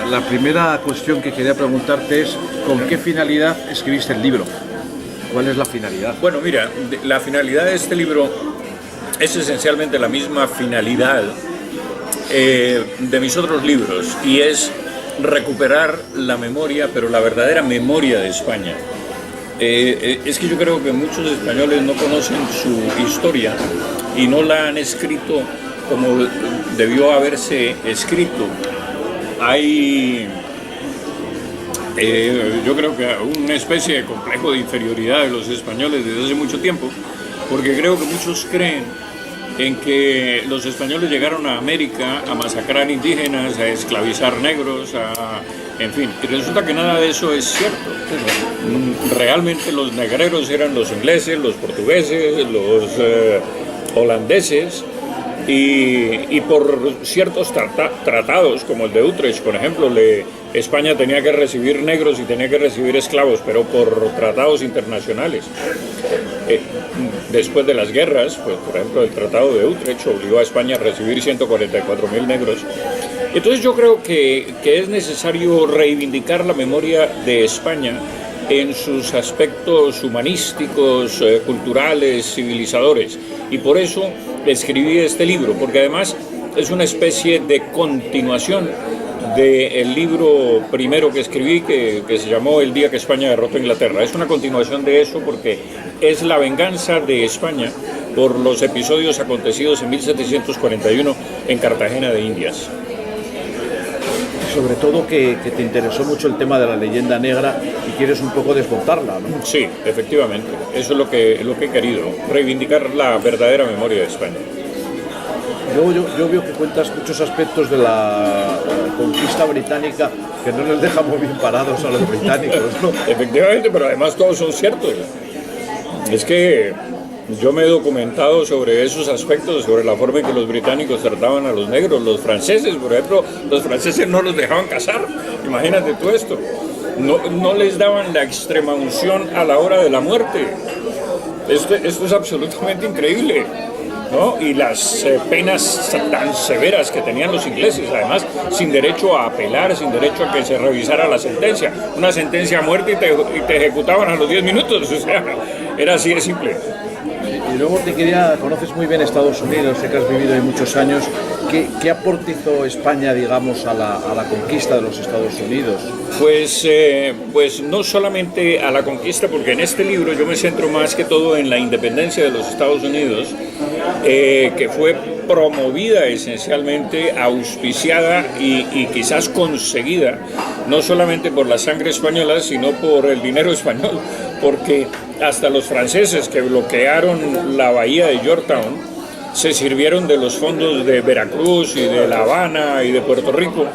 La primera cuestión que quería preguntarte es ¿con qué finalidad escribiste el libro? ¿Cuál es la finalidad? Bueno, mira, la finalidad de este libro es esencialmente la misma finalidad de mis otros libros, y es recuperar la memoria, pero la verdadera memoria de España. Es que yo creo que muchos españoles no conocen su historia y no la han escrito como debió haberse escrito. Hay, yo creo que una especie de complejo de inferioridad de los españoles desde hace mucho tiempo, porque creo que muchos creen en que los españoles llegaron a América a masacrar indígenas, a esclavizar negros, en fin, y resulta que nada de eso es cierto. Realmente los negreros eran los ingleses, los portugueses, los holandeses, y por ciertos tratados, como el de Utrecht, por ejemplo, España tenía que recibir negros y tenía que recibir esclavos, pero por tratados internacionales. Después de las guerras, pues por ejemplo el Tratado de Utrecht obligó a España a recibir 144.000 negros. Entonces yo creo que es necesario reivindicar la memoria de España en sus aspectos humanísticos, culturales, civilizadores, y por eso escribí este libro, porque además es una especie de continuación del libro primero que escribí, que se llamó El día que España derrotó a Inglaterra. Es una continuación de eso porque es la venganza de España por los episodios acontecidos en 1741 en Cartagena de Indias. Sobre todo que te interesó mucho el tema de la leyenda negra y quieres un poco desmontarla, ¿no? Sí, efectivamente. Eso es lo que he querido, reivindicar la verdadera memoria de España. Luego yo veo que cuentas muchos aspectos de la conquista británica que no les deja muy bien parados a los británicos, ¿no? Efectivamente, pero además todos son ciertos. Es que yo me he documentado sobre esos aspectos, sobre la forma en que los británicos trataban a los negros. Los franceses, por ejemplo, los franceses no los dejaban casar. Imagínate tú esto. No les daban la extrema unción a la hora de la muerte. Esto es absolutamente increíble, ¿no? Y las penas tan severas que tenían los ingleses, además sin derecho a apelar, sin derecho a que se revisara la sentencia. Una sentencia a muerte y te ejecutaban a los 10 minutos, o sea, era así de simple. Y luego conoces muy bien Estados Unidos, sé que has vivido ahí muchos años. ¿Qué aporte hizo España, digamos, a la conquista de los Estados Unidos? Pues no solamente a la conquista, porque en este libro yo me centro más que todo en la independencia de los Estados Unidos, que fue promovida esencialmente, auspiciada y quizás conseguida, no solamente por la sangre española, sino por el dinero español, porque hasta los franceses que bloquearon la bahía de Yorktown se sirvieron de los fondos de Veracruz y de La Habana y de Puerto Rico.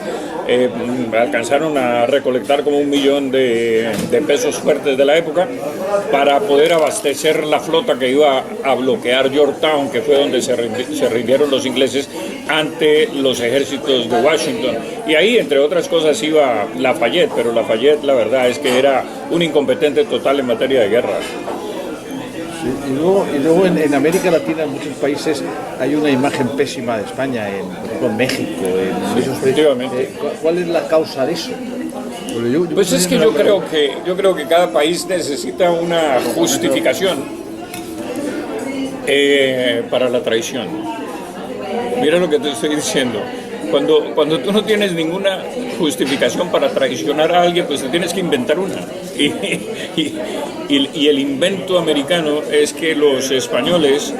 Alcanzaron a recolectar como 1 millón de pesos fuertes de la época para poder abastecer la flota que iba a bloquear Yorktown, que fue donde se rindieron los ingleses ante los ejércitos de Washington. Y ahí, entre otras cosas, iba Lafayette, pero Lafayette, la verdad es que era un incompetente total en materia de guerra. Y luego en América Latina, en muchos países, hay una imagen pésima de España, por ejemplo en México, en esos países. ¿Cuál es la causa de eso? Pues es que yo creo que cada país necesita una justificación para la traición. Mira lo que te estoy diciendo. Cuando tú no tienes ninguna justificación para traicionar a alguien, pues te tienes que inventar una. Y el invento americano es que los españoles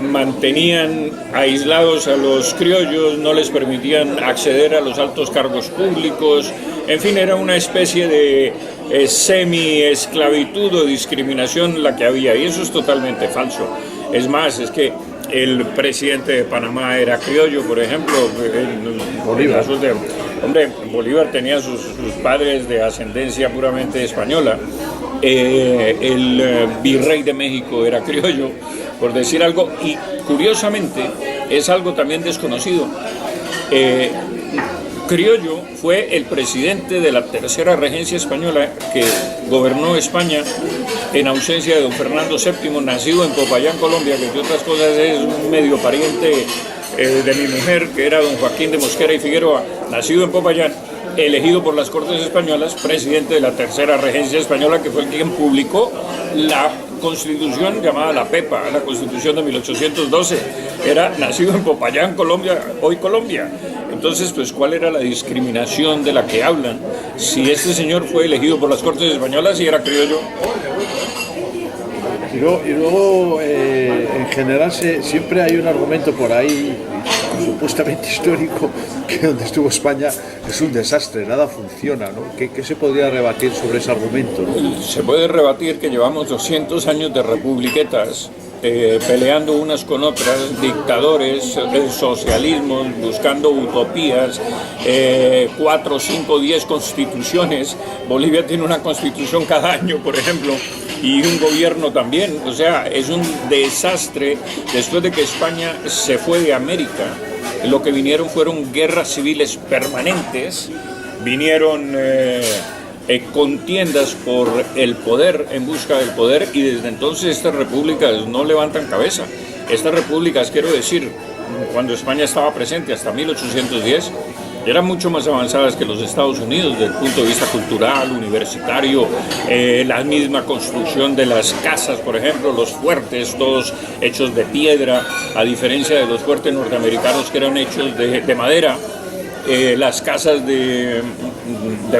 mantenían aislados a los criollos, no les permitían acceder a los altos cargos públicos. En fin, era una especie de semi-esclavitud o discriminación la que había, y eso es totalmente falso. Es más, es que el presidente de Panamá era criollo, por ejemplo. Bolívar. Bolívar tenía sus padres de ascendencia puramente española. El virrey de México era criollo, por decir algo, y curiosamente es algo también desconocido. Criollo fue el presidente de la tercera regencia española que gobernó España en ausencia de don Fernando VII, nacido en Popayán, Colombia, que entre otras cosas es un medio pariente de mi mujer, que era don Joaquín de Mosquera y Figueroa, nacido en Popayán, elegido por las Cortes Españolas, presidente de la tercera regencia española, que fue quien publicó la constitución llamada la PEPA, la constitución de 1812. Era nacido en Popayán, Colombia, hoy Colombia. Entonces, pues, ¿cuál era la discriminación de la que hablan? Si este señor fue elegido por las Cortes Españolas y era criollo. Y luego en general, siempre hay un argumento por ahí, supuestamente histórico, que donde estuvo España es un desastre, nada funciona, ¿no? ¿Qué se podría rebatir sobre ese argumento, ¿no? Se puede rebatir que llevamos 200 años de republiquetas, peleando unas con otras, dictadores, socialismos, buscando utopías, 4, 5, 10 constituciones. Bolivia tiene una constitución cada año, por ejemplo, y un gobierno también. O sea, es un desastre. Después de que España se fue de América, lo que vinieron fueron guerras civiles permanentes, vinieron contiendas por el poder, en busca del poder, y desde entonces estas repúblicas no levantan cabeza. Estas repúblicas, quiero decir, cuando España estaba presente hasta 1810, eran mucho más avanzadas que los Estados Unidos desde el punto de vista cultural, universitario, la misma construcción de las casas, por ejemplo, los fuertes, todos hechos de piedra, a diferencia de los fuertes norteamericanos que eran hechos de madera. Las casas de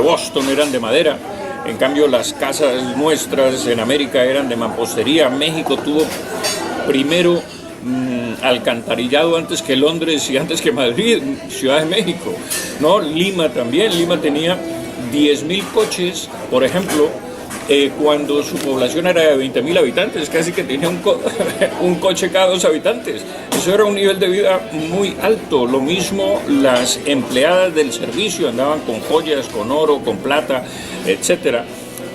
Boston eran de madera, en cambio las casas nuestras en América eran de mampostería. México tuvo primero alcantarillado antes que Londres y antes que Madrid, Ciudad de México, ¿no? Lima también, Lima tenía 10.000 coches, por ejemplo, cuando su población era de 20.000 habitantes, casi que tenía un coche cada 2 habitantes. Eso era un nivel de vida muy alto. Lo mismo las empleadas del servicio andaban con joyas, con oro, con plata, etcétera.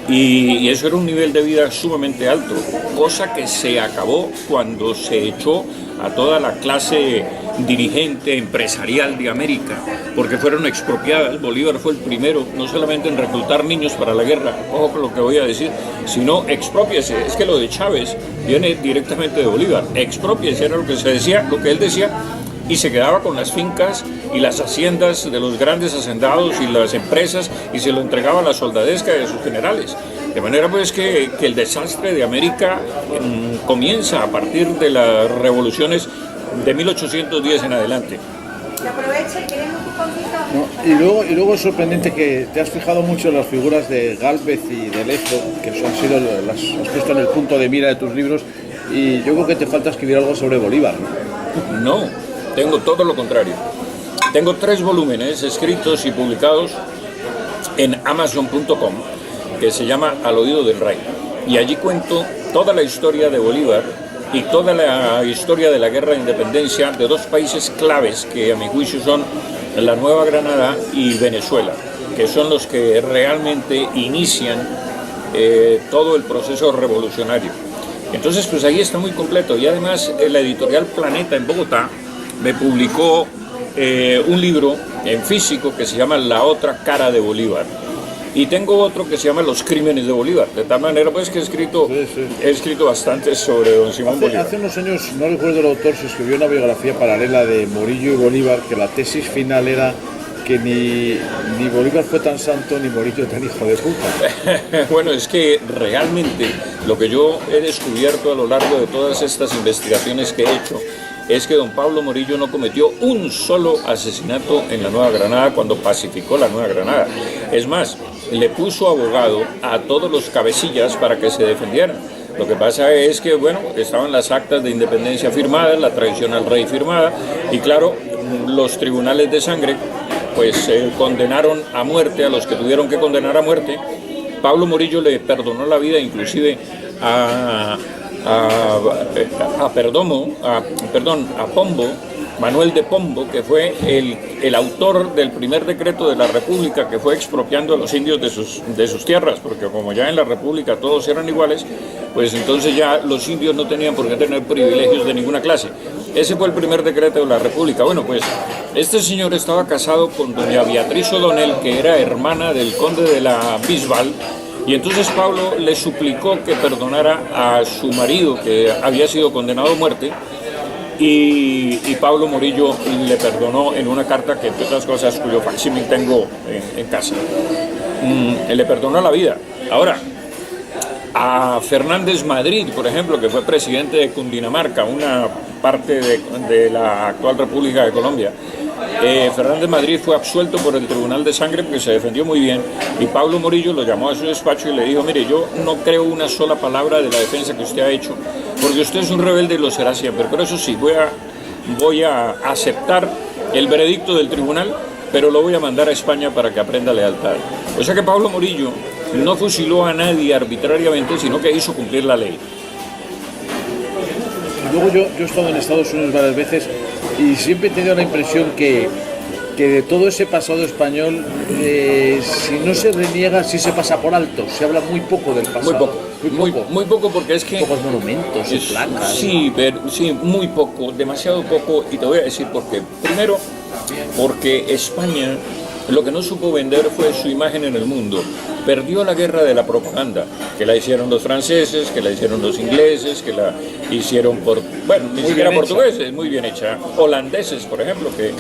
Y eso era un nivel de vida sumamente alto, cosa que se acabó cuando se echó a toda la clase dirigente empresarial de América, porque fueron expropiadas. Bolívar fue el primero, no solamente en reclutar niños para la guerra, ojo con lo que voy a decir, sino exprópiese. Es que lo de Chávez viene directamente de Bolívar. Exprópiese era lo que se decía, lo que él decía, y se quedaba con las fincas y las haciendas de los grandes hacendados y las empresas, y se lo entregaba a la soldadesca y a sus generales. De manera pues que el desastre de América comienza a partir de las revoluciones de 1810 en adelante. No, y luego es sorprendente que te has fijado mucho en las figuras de Gálvez y de Lezo, que han sido las has puesto en el punto de mira de tus libros, y yo creo que te falta escribir algo sobre Bolívar, ¿no? No, tengo todo lo contrario. Tengo 3 volúmenes escritos y publicados en Amazon.com que se llama Al oído del rey, y allí cuento toda la historia de Bolívar y toda la historia de la guerra de independencia de 2 países claves que a mi juicio son la Nueva Granada y Venezuela, que son los que realmente inician todo el proceso revolucionario. Entonces pues ahí está muy completo, y además la editorial Planeta en Bogotá me publicó un libro en físico que se llama La otra cara de Bolívar, y tengo otro que se llama Los crímenes de Bolívar, de tal manera pues que he escrito bastante sobre don Simón Bolívar. Hace unos años, no recuerdo el autor, se escribió una biografía paralela de Morillo y Bolívar, que la tesis final era que ni Bolívar fue tan santo ni Morillo tan hijo de puta. Bueno, es que realmente lo que yo he descubierto a lo largo de todas estas investigaciones que he hecho es que don Pablo Morillo no cometió un solo asesinato en la Nueva Granada cuando pacificó la Nueva Granada. Es más, le puso abogado a todos los cabecillas para que se defendieran. Lo que pasa es que, bueno, estaban las actas de independencia firmadas, la traición al rey firmada, y claro, los tribunales de sangre pues condenaron a muerte a los que tuvieron que condenar a muerte. Pablo Morillo le perdonó la vida inclusive a Pombo, Manuel de Pombo, que fue el autor del primer decreto de la República, que fue expropiando a los indios de sus tierras, porque como ya en la República todos eran iguales, pues entonces ya los indios no tenían por qué tener privilegios de ninguna clase. Ese fue el primer decreto de la República. Bueno, pues este señor estaba casado con doña Beatriz O'Donnell, que era hermana del conde de la Bisbal, y entonces Pablo le suplicó que perdonara a su marido, que había sido condenado a muerte, y Pablo Morillo le perdonó en una carta que, entre otras cosas, cuyo facsímil tengo en casa. Le perdonó la vida. Ahora, a Fernández Madrid, por ejemplo, que fue presidente de Cundinamarca, una parte de la actual República de Colombia, Fernández Madrid fue absuelto por el Tribunal de Sangre porque se defendió muy bien, y Pablo Morillo lo llamó a su despacho y le dijo: mire, yo no creo una sola palabra de la defensa que usted ha hecho, porque usted es un rebelde y lo será siempre, pero eso sí, voy a aceptar el veredicto del tribunal, pero lo voy a mandar a España para que aprenda lealtad. O sea que Pablo Morillo no fusiló a nadie arbitrariamente, sino que hizo cumplir la ley. Luego yo he estado en Estados Unidos varias veces y siempre he tenido la impresión que de todo ese pasado español, si no se reniega, sí se pasa por alto. Se habla muy poco del pasado. Muy poco, porque es que... Pocos monumentos y placas. Sí, muy poco, demasiado poco, y te voy a decir por qué. Primero, porque España lo que no supo vender fue su imagen en el mundo. Perdió la guerra de la propaganda, que la hicieron los franceses, que la hicieron los ingleses, que la hicieron ni siquiera portugueses, muy bien hecha, holandeses, por ejemplo, que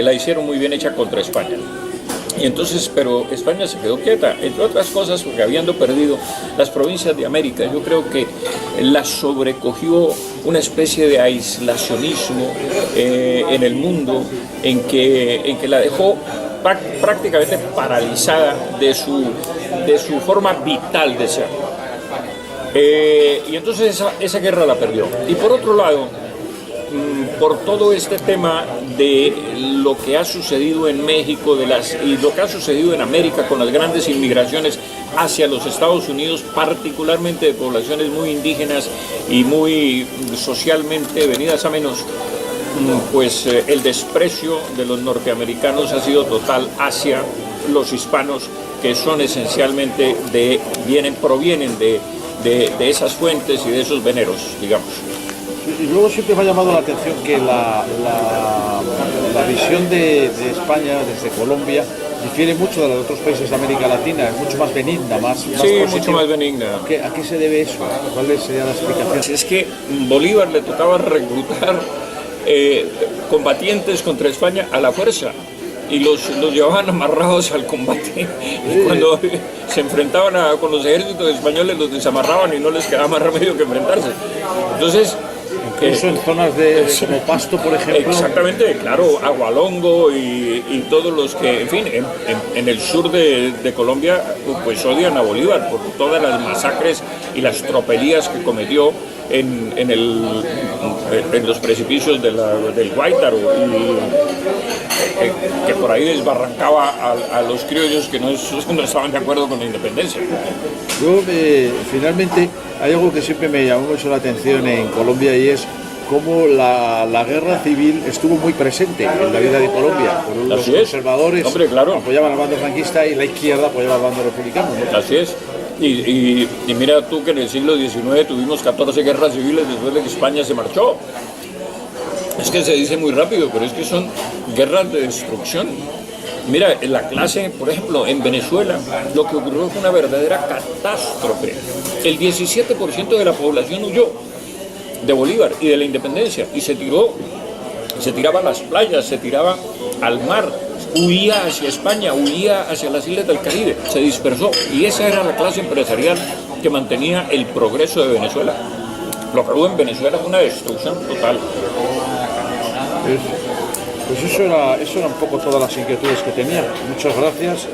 la hicieron muy bien hecha contra España. Y entonces, pero España se quedó quieta, entre otras cosas, porque habiendo perdido las provincias de América, yo creo que la sobrecogió una especie de aislacionismo en el mundo, en que la dejó prácticamente paralizada de su forma vital de ser. Y entonces esa guerra la perdió. Y por otro lado, por todo este tema de lo que ha sucedido en México y lo que ha sucedido en América con las grandes inmigraciones hacia los Estados Unidos, particularmente de poblaciones muy indígenas y muy socialmente venidas a menos, pues el desprecio de los norteamericanos ha sido total hacia los hispanos, que son esencialmente provienen de esas fuentes y de esos veneros, digamos. Y luego siempre me ha llamado la atención que la visión de España desde Colombia difiere mucho de la de otros países de América Latina, es mucho más benigna, más positiva. Mucho más benigna. ¿A qué se debe eso? ¿Cuál sería la explicación? Es que Bolívar le tocaba reclutar combatientes contra España a la fuerza, y los llevaban amarrados al combate. Y cuando se enfrentaban con los ejércitos españoles, los desamarraban y no les quedaba más remedio que enfrentarse. Entonces, incluso en zonas como Pasto, por ejemplo. Exactamente, claro, Agualongo y todos los que, en fin, en el sur de Colombia, pues odian a Bolívar por todas las masacres y las tropelías que cometió en los precipicios del Guáitaro, que por ahí desbarrancaba a los criollos que no estaban de acuerdo con la independencia. Luego, finalmente, hay algo que siempre me llamó mucho la atención en Colombia, y es cómo la guerra civil estuvo muy presente en la vida de Colombia. Los conservadores apoyaban al bando franquista y la izquierda apoyaba al bando republicano, ¿no? Así es. Y mira tú que en el siglo XIX tuvimos 14 guerras civiles después de que España se marchó. Es que se dice muy rápido, pero es que son guerras de destrucción. Mira, en la clase, por ejemplo, en Venezuela, lo que ocurrió fue una verdadera catástrofe. El 17% de la población huyó de Bolívar y de la independencia, y se tiraba a las playas, se tiraba al mar, huía hacia España, huía hacia las islas del Caribe, se dispersó, y esa era la clase empresarial que mantenía el progreso de Venezuela. Lo que hubo en Venezuela fue una destrucción total. Pues eso eran un poco todas las inquietudes que tenía. Muchas gracias.